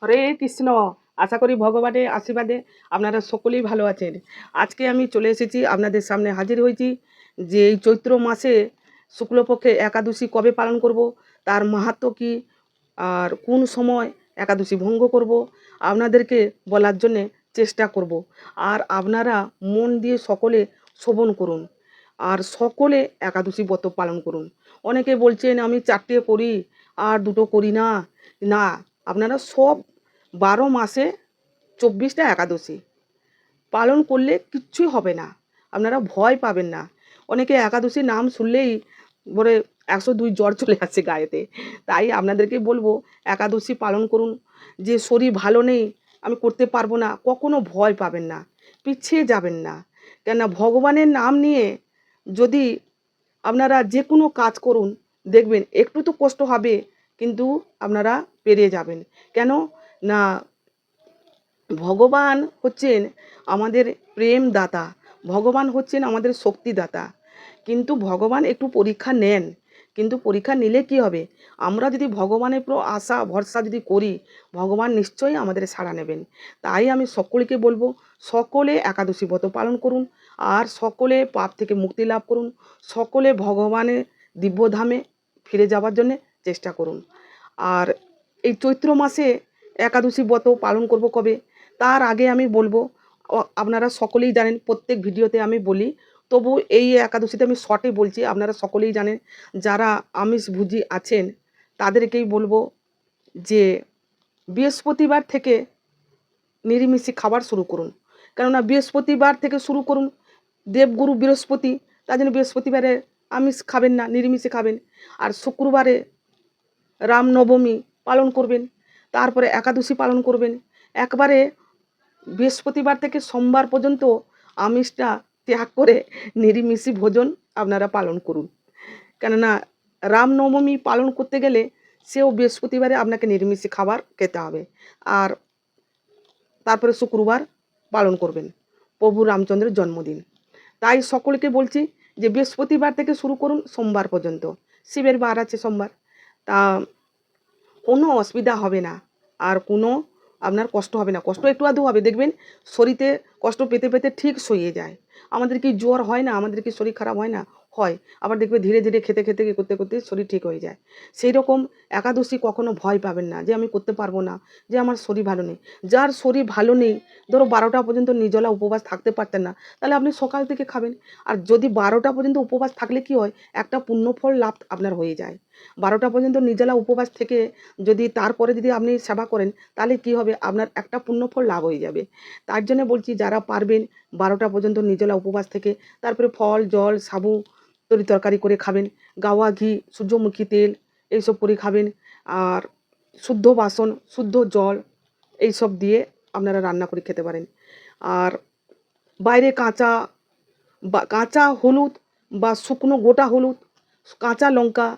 হরে কৃষ্ণ। আশা করি ভগবানের আশীর্বাদে আপনারা সকলেই ভালো আছেন। আজকে আমি চলে এসেছি, আপনাদের সামনে হাজির হয়েছি যে এই চৈত্র মাসে শুক্লপক্ষে একাদশী কবে পালন করব, তার মাহাত্ম্য কী, আর কোন সময় একাদশী ভঙ্গ করব, আপনাদেরকে বলার জন্যে চেষ্টা করব। আর আপনারা মন দিয়ে সকলে শ্রবণ করুন আর সকলে একাদশী ব্রত পালন করুন। অনেকে বলছেন আমি 4টে করি আর 2টো করি না। না, আপনারা সব 12 মাসে 24টা একাদশী পালন করলে কিচ্ছুই হবে না, আপনারা ভয় পাবেন না। অনেকে একাদশীর নাম শুনলেই বলে 102 জ্বর চলে আসছে গায়েতে। তাই আপনাদেরকে বলবো একাদশী পালন করুন। যে শরীর ভালো নেই, আমি করতে পারবো না, কখনো ভয় পাবেন না, পিছিয়ে যাবেন না। কেননা ভগবানের নাম নিয়ে যদি আপনারা যে কোনো কাজ করুন, দেখবেন একটু তো কষ্ট হবে, কিন্তু আপনারা পেরিয়ে যাবেন। কেন না, ভগবান হচ্ছেন আমাদের প্রেম দাতা, ভগবান হচ্ছেন আমাদের শক্তিদাতা। কিন্তু ভগবান একটু পরীক্ষা নেন, কিন্তু পরীক্ষা নিলে কি হবে, আমরা যদি ভগবানের উপর আশা ভরসা যদি করি, ভগবান নিশ্চয়ই আমাদের সাড়া নেবেন। তাই আমি সকলকে বলবো, সকলে একাদশী ব্রত পালন করুন আর সকলে পাপ থেকে মুক্তি লাভ করুন, সকলে ভগবানের দিব্যধামে ফিরে যাওয়ার জন্য চেষ্টা করুন। আর এই চৈত্র মাসে একাদশী ব্রত পালন করব কবে, তার আগে আমি বলবো, আপনারা সকলেই জানেন, প্রত্যেক ভিডিওতে আমি বলি, তবু এই একাদশীতে আমি শর্টে বলছি, আপনারা সকলেই জানেন। যারা আমিষভোজী আছেন তাদেরকেই বলবো যে বৃহস্পতিবার থেকে নিরামিষ খাবার শুরু করুন। কেননা বৃহস্পতিবার থেকে শুরু করুন, দেবগুরু বৃহস্পতি, তার জন্য বৃহস্পতিবারে আমিষ খাবেন না, নিরামিষে খাবেন। আর শুক্রবারে রামনবমী পালন করবেন, তারপরে একাদশী পালন করবেন। একবারে বৃহস্পতিবার থেকে সোমবার পর্যন্ত আমিষটা ত্যাগ করে নিরামিষি ভোজন আপনারা পালন করুন। কেননা রামনবমী পালন করতে গেলে সেও বৃহস্পতিবারে আপনাকে নিরামিষি খাবার খেতে হবে। আর তারপরে শুক্রবার পালন করবেন প্রভু রামচন্দ্রের জন্মদিন। তাই সকলকে বলছি যে বৃহস্পতিবার থেকে শুরু করুন সোমবার পর্যন্ত, শিবের বার আছে সোমবার। তা কোনো অসুবিধা হবে না, আর কোনো আপনার কষ্ট হবে না। কষ্ট একটু আধটু হবে, দেখবেন শরীরে কষ্ট পেতে পেতে ঠিক সইয়ে যায়। আমাদের কি জ্বর হয় না, আমাদের কি শরীর খারাপ হয় না? হয়। আবার দেখবে ধীরে ধীরে খেতে খেতে করতে করতে শরীর ঠিক হয়ে যায়। সেই রকম একাদশী কখনো ভয় পাবেন না যে আমি করতে পারবো না, যে আমার শরীর ভালো নেই। যার শরীর ভালো নেই, ধরো 12টা পর্যন্ত নির্জলা উপবাস থাকতে পারতেন না, তাহলে আপনি সকাল থেকে খাবেন। আর যদি 12টা পর্যন্ত উপবাস থাকলে কি হয়, একটা পুণ্যফল লাভ আপনার হয়ে যায়। 12টা পর্যন্ত নির্জলা উপবাস থেকে যদি তারপরে যদি আপনি সেবা করেন, তাহলে কি হবে, আপনার একটা পুণ্যফল লাভ হয়ে যাবে। তার জন্য বলছি, যারা পারবেন 12টা পর্যন্ত নির্জলা উপবাস থেকে তারপরে ফল জল সাবু তরি তরকারি করে খাবেন, গাওয়া ঘি সূর্যমুখী তেল এইসব করে খাবেন। আর শুদ্ধ বাসন শুদ্ধ জল এইসব দিয়ে আপনারা রান্না করে খেতে পারেন। আর বাইরে কাঁচা হলুদ বা শুকনো গোটা হলুদ, কাঁচা লঙ্কা,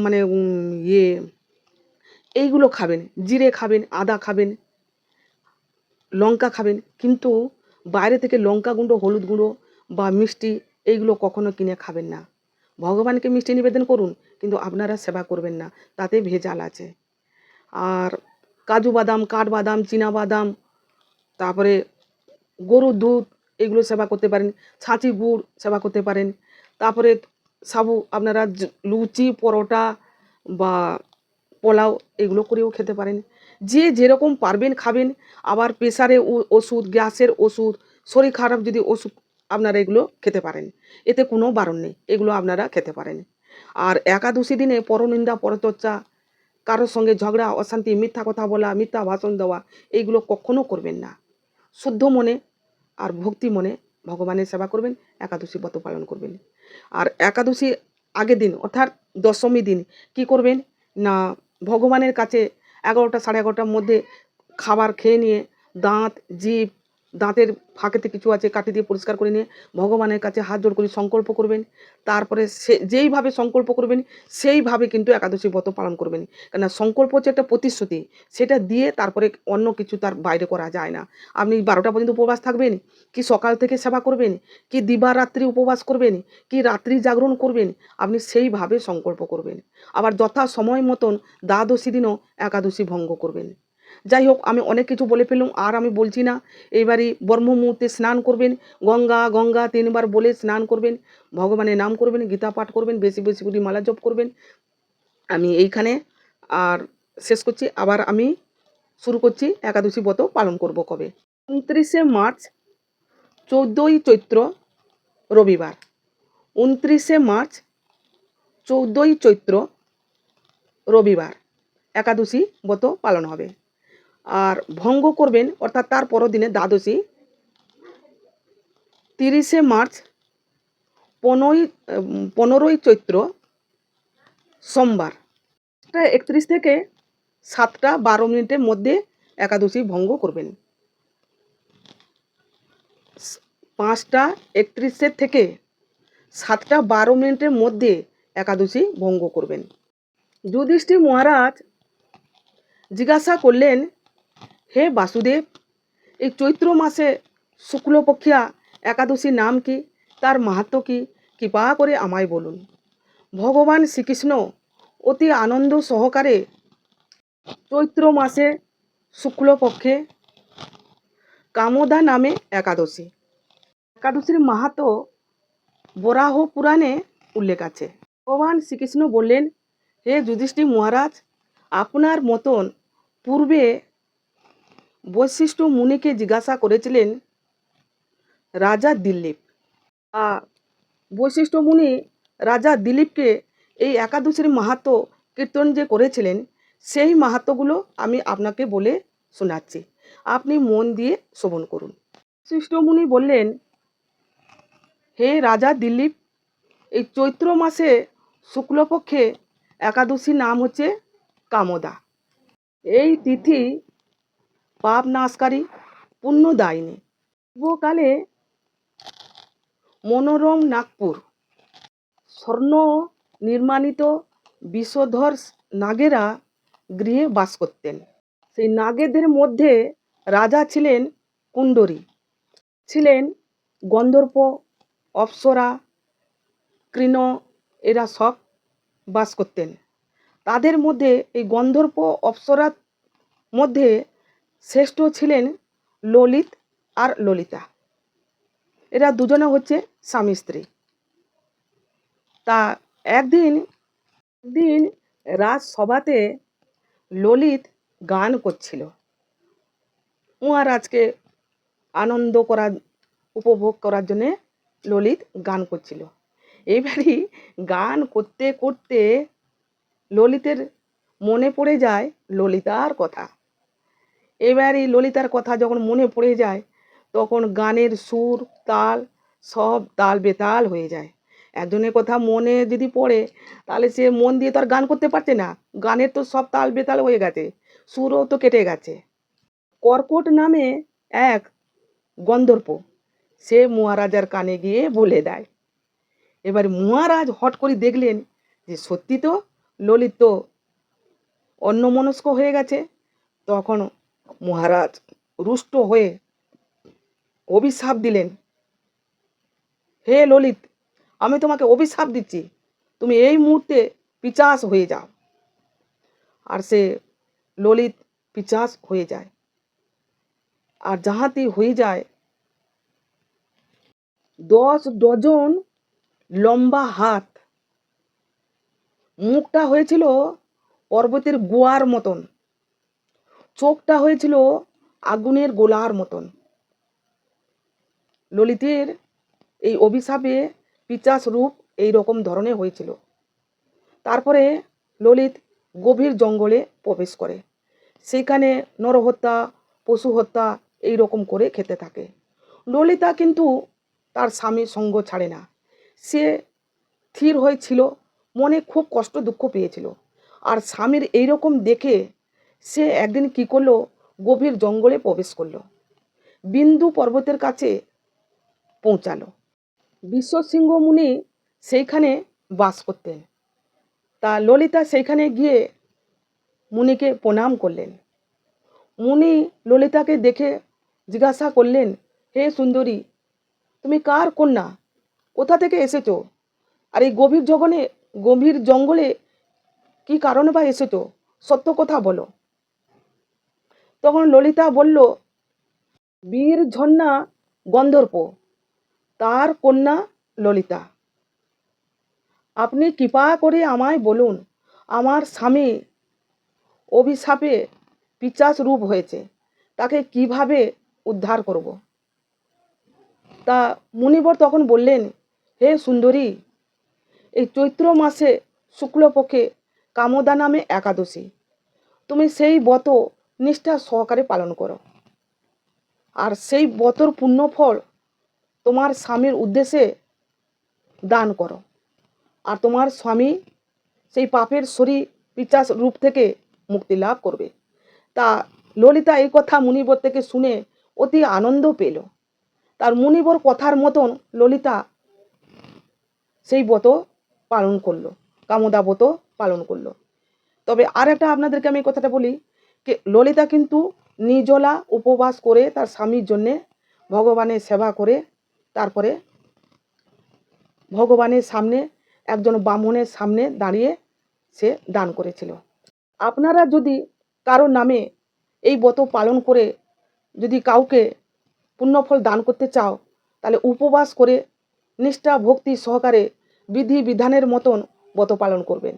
মানে এইগুলো খাবেন, জিরে খাবেন, আদা খাবেন, লঙ্কা খাবেন। কিন্তু বাইরে থেকে লঙ্কা গুঁড়ো হলুদ গুঁড়ো বা মিষ্টি এইগুলো কখনো কিনে খাবেন না। ভগবানকে মিষ্টি নিবেদন করুন, কিন্তু আপনারা সেবা করবেন না, তাতে ভেজাল আছে। আর কাজু বাদাম কাঠবাদাম চীনাবাদাম, তারপরে গরুর দুধ, এগুলো সেবা করতে পারেন। ছাঁচি গুড় সেবা করতে পারেন। তারপরে সাবু আপনারা লুচি পরোটা বা পোলাও এগুলো করেও খেতে পারেন। যে যেরকম পারবেন খাবেন। আবার প্রেসারে ওষুধ, গ্যাসের ওষুধ, শরীর খারাপ যদি ওষুধ, আপনারা এগুলো খেতে পারেন, এতে কোনো বারণ নেই, এগুলো আপনারা খেতে পারেন। আর একাদশী দিনে পরনিন্দা পরচর্চা, কারোর সঙ্গে ঝগড়া অশান্তি, মিথ্যা কথা বলা, মিথ্যা ভাষণ দেওয়া, এইগুলো কখনো করবেন না। শুদ্ধ মনে আর ভক্তি মনে ভগবানের সেবা করবেন, একাদশী ব্রত পালন করবেন। আর একাদশী আগের দিন অর্থাৎ দশমী দিন কি করবেন না, ভগবানের কাছে 11টা সাড়ে 11টার মধ্যে খাবার খেয়ে নিয়ে দাঁত জিভ, দাঁতের ফাঁকেতে কিছু আছে কাঠি দিয়ে পরিষ্কার করে নিয়ে ভগবানের কাছে হাত জোড় করে সংকল্প করবেন। তারপরে সে যেইভাবে সংকল্প করবেন সেইভাবে কিন্তু একাদশী ব্রত পালন করবেন। কেননা সংকল্প হচ্ছে একটা প্রতিশ্রুতি, সেটা দিয়ে তারপরে অন্য কিছু তার বাইরে করা যায় না। আপনি 12টা পর্যন্ত উপবাস থাকবেন, কি সকাল থেকে সেবা করবেন, কি দিবারাত্রি উপবাস করবেন, কি রাত্রি জাগরণ করবেন, আপনি সেইভাবে সংকল্প করবেন। আবার যথা সময় মতন দ্বাদশী দিনও একাদশী ভঙ্গ করবেন। যাই হোক, আমি অনেক কিছু বলে ফেললাম, আর আমি বলছি না। এইবারই ব্রহ্ম মুহূর্তে স্নান করবেন, গঙ্গা গঙ্গা 3 বার বলে স্নান করবেন, ভগবানের নাম করবেন, গীতা পাঠ করবেন, বেশি বেশি করে মালা জপ করবেন। আমি এইখানে আর শেষ করছি। আবার আমি শুরু করছি একাদশী ব্রত পালন করব কবে। 29শে মার্চ, 14ই চৈত্র, রবিবার। 29শে মার্চ, 14ই চৈত্র, রবিবার একাদশী ব্রত পালন হবে। আর ভঙ্গ করবেন অর্থাৎ তার পরের দিনে দ্বাদশী 30শে মার্চ, 15ই চৈত্র, সোমবার। 31 থেকে 7টা 12 মিনিটের মধ্যে একাদশী ভঙ্গ করবেন। 5টা 31 থেকে 7টা 12 মিনিটের মধ্যে একাদশী ভঙ্গ করবেন। যুধিষ্ঠির মহারাজ জিজ্ঞাসা করলেন, হে বাসুদেব, এই চৈত্র মাসে শুক্লপক্ষিয়া একাদশীর নাম কি, তার মাহাত্ম্য কি, কৃপা করে আমায় বলুন। ভগবান শ্রীকৃষ্ণ অতি আনন্দ সহকারে চৈত্র মাসে শুক্লপক্ষে কামদা নামে একাদশীর মাহাত্ম্য বরাহ পুরাণে উল্লেখ আছে। ভগবান শ্রীকৃষ্ণ বললেন, হে যুধিষ্ঠির মহারাজ, আপনার মতন পূর্বে বৈশিষ্ট্য মুনিকে জিজ্ঞাসা করেছিলেন রাজা দিলীপ। বৈশিষ্ট্য মুনি রাজা দিলীপকে এই একাদশীর মাহাত্ম্য কীর্তন যে করেছিলেন, সেই মাহাত্ম্যগুলো আমি আপনাকে বলে শোনাচ্ছি, আপনি মন দিয়ে শ্রবণ করুন। বৈশিষ্ট্য মুনি বললেন, হে রাজা দিলীপ, এই চৈত্র মাসে শুক্লপক্ষে একাদশীর নাম হচ্ছে কামদা। এই তিথি পাপ নাশকারী, পুণ্যদায়িনী। পূর্বকালে মনোরম নাগপুর স্বর্ণ নির্মাণিত বিষধর নাগেরা গৃহে বাস করতেন। সেই নাগেদের মধ্যে রাজা ছিলেন কুণ্ডরী, ছিলেন গন্ধর্ব, অপ্সরা, কৃণ, এরা সব বাস করতেন। তাদের মধ্যে এই গন্ধর্ব অপ্সরার মধ্যে শ্রেষ্ঠ ছিলেন ললিত আর ললিতা। এরা দুজনে হচ্ছে স্বামী স্ত্রী। তা একদিন রাজসভাতে ললিত গান করছিল। মহারাজকে আনন্দ করার, উপভোগ করার জন্যে ললিত গান করছিল। এবারই গান করতে করতে ললিতের মনে পড়ে যায় ললিতার কথা। এবারই ললিতার কথা যখন মনে পড়ে যায়, তখন গানের সুর তাল সব তাল বেতাল হয়ে যায়। একজনের কথা মনে যদি পড়ে, তাহলে সে মন দিয়ে তো আর গান করতে পারছে না, গানের তো সব তাল বেতাল হয়ে গেছে, সুরও তো কেটে গেছে। কর্কট নামে এক গন্ধর্ব সে মহারাজার কানে গিয়ে বলে দেয়। এবার মহারাজ হট করে দেখলেন যে সত্যি তো ললিত তো অন্যমনস্ক হয়ে গেছে। তখন মহারাজ রুষ্ট হয়ে অভিশাপ দিলেন, হে ললিত, আমি তোমাকে অভিশাপ দিচ্ছি, তুমি এই মুহূর্তে পিশাচ হয়ে যাও। আর সে ললিত পিশাচ হয়ে যায়। আর যাহাতে হয়ে যায় 10 ডজন লম্বা হাত, মুখটা হয়েছিল পর্বতের গুহার মতন, চোখটা হয়েছিল আগুনের গোলার মতন। ললিতের এই অভিশাপে পিশাচ রূপ এই রকম ধরনের হয়েছিল। তারপরে ললিত গভীর জঙ্গলে প্রবেশ করে, সেখানে নরহত্যা, পশু হত্যা এই রকম করে খেতে থাকে। ললিতা কিন্তু তার স্বামীর সঙ্গ ছাড়ে না। সে স্থির হয়েছিল, মনে খুব কষ্ট দুঃখ পেয়েছিল। আর স্বামীর এইরকম দেখে সে একদিন কি করলো, গভীর জঙ্গলে প্রবেশ করলো, বিন্দু পর্বতের কাছে পৌঁছালো। বিশ্বসিংহ মুনি সেইখানে বাস করতেন। তা ললিতা সেইখানে গিয়ে মুনিকে প্রণাম করলেন। মুনি ললিতাকে দেখে জিজ্ঞাসা করলেন, হে সুন্দরী, তুমি কার কন্যা, কোথা থেকে এসেছো, আর এই গভীর জঙ্গলে কি কারণে বা এসেছো, সত্য কথা বলো। তখন ললিতা বলল, বীর ঝন্যা গন্ধর্প, তার কন্যা ললিতা। আপনি কৃপা করে আমায় বলুন, আমার স্বামী অভিশাপে পিশাচ রূপ হয়েছে, তাকে কিভাবে উদ্ধার করব। তা মুনিবর তখন বললেন, হে সুন্দরী, এই চৈত্র মাসে শুক্লপক্ষে কামদা নামে একাদশী, তুমি সেই ব্রত নিষ্ঠা সহকারে পালন করো, আর সেই ব্রতর পুণ্যফল তোমার স্বামীর উদ্দেশ্যে দান করো, আর তোমার স্বামী সেই পাপের শরীর পিশাচ রূপ থেকে মুক্তি লাভ করবে। তা ললিতা এই কথা মুনিবর থেকে শুনে অতি আনন্দ পেল। তার মুনিবর কথার মতন ললিতা সেই ব্রত পালন করলো, কামদা ব্রত পালন করলো। তবে আর একটা আপনাদেরকে আমি কথাটা বলি, ললিতা কিন্তু নির্জলা উপবাস করে তার স্বামীর জন্যে ভগবানের সেবা করে তারপরে ভগবানের সামনে একজন ব্রাহ্মণের সামনে দাঁড়িয়ে সে দান করেছিল। আপনারা যদি কারো নামে এই ব্রত পালন করে যদি কাউকে পুণ্যফল দান করতে চাও, তাহলে উপবাস করে নিষ্ঠা ভক্তি সহকারে বিধি বিধানের মতন ব্রত পালন করবেন।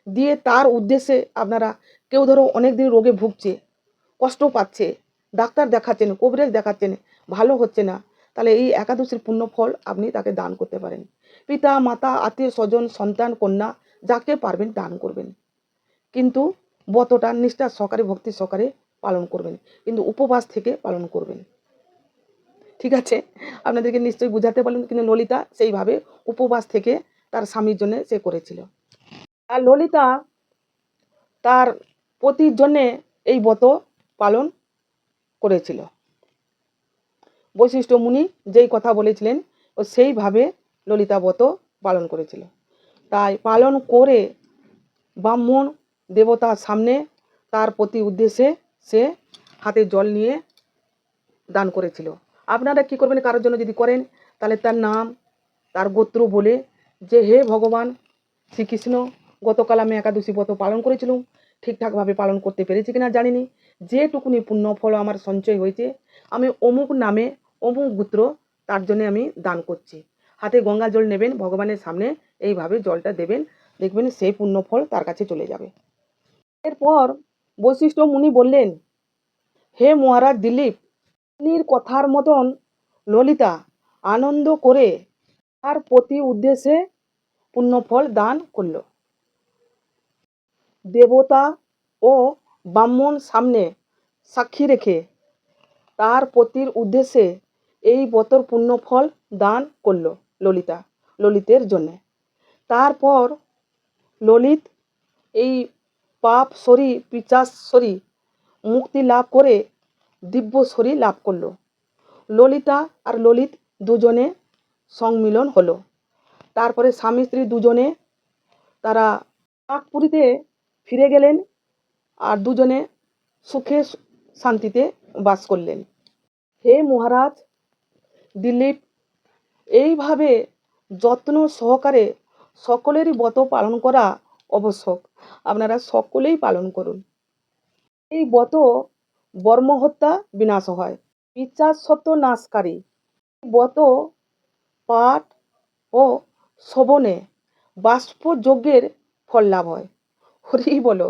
দিয়ে তার উদ্দেশ্যে আপনারা, কেউ ধরো অনেক দিন রোগে ভুগছে, কষ্ট পাচ্ছে, ডাক্তার দেখাচ্ছেন, কবিরাজ দেখাচ্ছেন, ভালো হচ্ছে না, তাহলে এই একাদশীর পুণ্যফল আপনি তাকে দান করতে পারেন। পিতা মাতা আত্মীয় স্বজন সন্তান কন্যা যাকে পারবেন দান করবেন, কিন্তু ব্রতটা নিষ্ঠা সহকারে ভক্তি সহকারে পালন করবেন, কিন্তু উপবাস থেকে পালন করবেন। ঠিক আছে, আপনাদেরকে নিশ্চয়ই বুঝাতে পারলেন। কিন্তু ললিতা সেইভাবে উপবাস থেকে তার স্বামীর জন্য সে করেছিল। আর ললিতা তার পতির জন্যে এই ব্রত পালন করেছিল। বৈশিষ্ট্য মুনি যেই কথা বলেছিলেন ও সেইভাবে ললিতা ব্রত পালন করেছিল। তাই পালন করে ব্রাহ্মণ দেবতার সামনে তার প্রতি উদ্দেশ্যে সে হাতে জল নিয়ে দান করেছিল। আপনারা কি করবেন, কারোর জন্য যদি করেন, তাহলে তার নাম তার গোত্র বলে, যে হে ভগবান শ্রীকৃষ্ণ, গতকাল আমি একাদশী ব্রত পালন করেছিলাম, ঠিকঠাকভাবে পালন করতে পেরেছি কিনা জানিনি, যেটুকুনি পুণ্য ফল আমার সঞ্চয় হয়েছে আমি অমুক নামে অমুক গোত্র, তার জন্য আমি দান করছি। হাতে গঙ্গা জল নেবেন, ভগবানের সামনে এইভাবে জলটা দেবেন, দেখবেন সেই পুণ্য ফল তার কাছে চলে যাবে। এরপর বৈশিষ্ট্য মুনি বললেন, হে মহারাজ দিলীপ, মুনির কথার মতন ললিতা আনন্দ করে তার প্রতি উদ্দেশ্যে পুণ্যফল দান করল। দেবতা ও ব্রাহ্মণ সামনে সাক্ষী রেখে তার পতির উদ্দেশ্যে এই ব্রতর পুণ্যফল দান করল ললিতের জন্যে। তারপর ললিত এই পাপ শরী পিশাচ শরী মুক্তি লাভ করে দিব্য শরী লাভ করল। ললিতা আর ললিত দুজনে সংমিলন হলো। তারপরে স্বামী স্ত্রী দুজনে তারা নাগপুরীতে ফিরে গেলেন, আর দুজনে সুখে শান্তিতে বাস করলেন। হে মহারাজ দিলীপ, এইভাবে যত্ন সহকারে সকলেরই ব্রত পালন করা আবশ্যক। আপনারা সকলেই পালন করুন। এই ব্রত বর্মহত্যা বিনাশ হয়, পিশাচ সত্য নাশকারী। ব্রত পাঠ ও শ্রবণে বাষ্প যজ্ঞের ফল লাভ হয়। হরি বলো,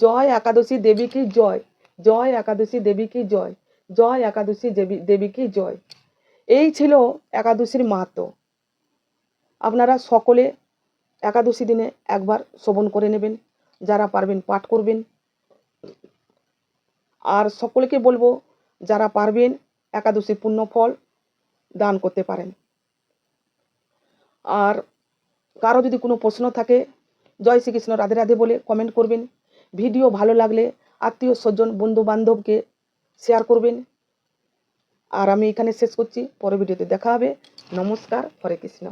জয় একাদশী দেবী কি জয়, জয় একাদশী দেবী কি জয়, জয় একাদশী দেবী কি জয়। এই ছিল একাদশীর মাহাত্ম্য। আপনারা সকলে একাদশী দিনে একবার শ্রবণ করে নেবেন, যারা পারবেন পাঠ করবেন। আর সকলকে বলবো, যারা পারবেন একাদশীর পুণ্য ফল দান করতে পারেন। আর কারো যদি কোনো প্রশ্ন থাকে, জয় শ্রীকৃষ্ণ, রাধে রাধে বলে কমেন্ট করবেন। ভিডিও ভালো লাগলে আত্মীয় স্বজন বন্ধু বান্ধবকে শেয়ার করবেন। আর আমি এখানে শেষ করছি, পরের ভিডিওতে দেখা হবে। নমস্কার, হরে কৃষ্ণ।